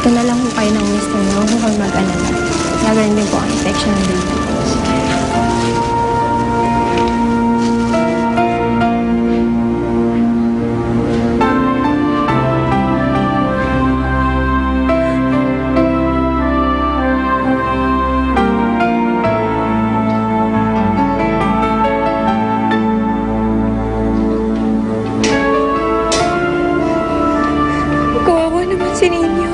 Ito na lang po kayo ng mister niyo. Huwag po kayo mag-alala. Gagawin din po ang infection ng baby. Kawawa naman si Ninyo.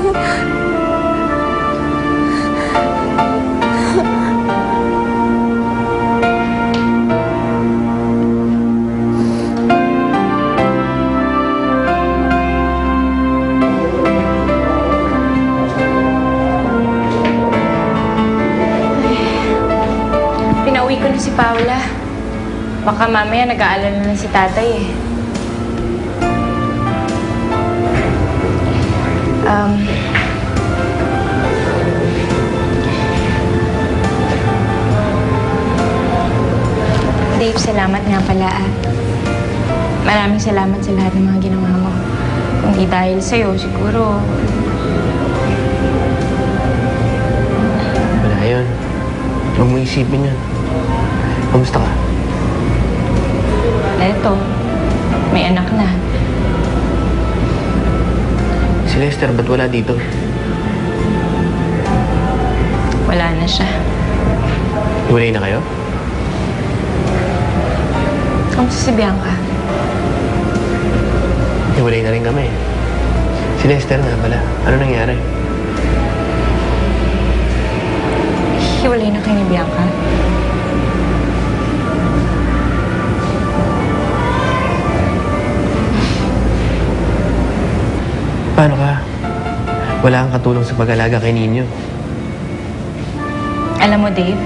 Pinauwi ko na si Paula. Baka mamaya nag-aalala na si tatay eh. Dave, salamat nga pala ah. Maraming salamat sa lahat ng mga ginawa mo. Hindi dahil sa'yo, siguro. Wala yun. Huwag mo isipin yun. Kamusta ka? Eto, may anak na. Si Lester, ba't wala dito? Wala na siya. Hiwalay na kayo? Kamusta si Bianca? Hiwalay na rin kami. Si Lester nga pala. Ano nangyari? Hiwalay na kayo ni Bianca? Paano ka? Wala kang katulong sa pag-alaga kay Ninyo. Alam mo, Dave,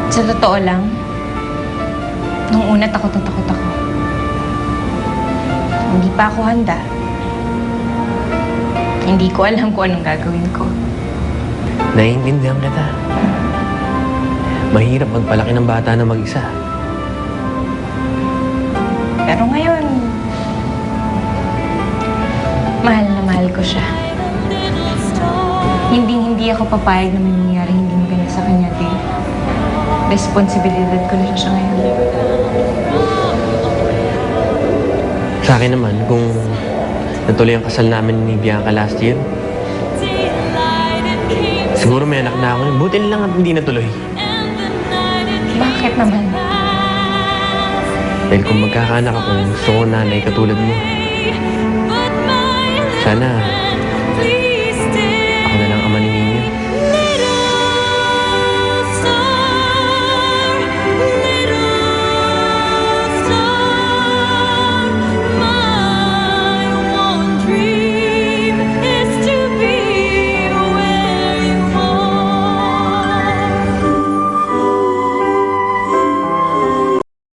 sa totoo lang, nung una takot na takot ako. Hindi pa ako handa. Hindi ko alam kung anong gagawin ko. Naiintindihan kita. Mahirap magpalaki ng bata na mag-isa. Pero ngayon, mahal na mahal ko siya. Hindi ako papayag na may mangyari hindi maganda sa kanya, Dave. Responsibilidad ko na siya ngayon. Sa akin naman, kung natuloy ang kasal namin ni Bianca last year, siguro may anak na ako. Buti lang at hindi natuloy. Bakit naman? Dahil kung magkakaanak ako, gusto ko nanay katulad mo. Sana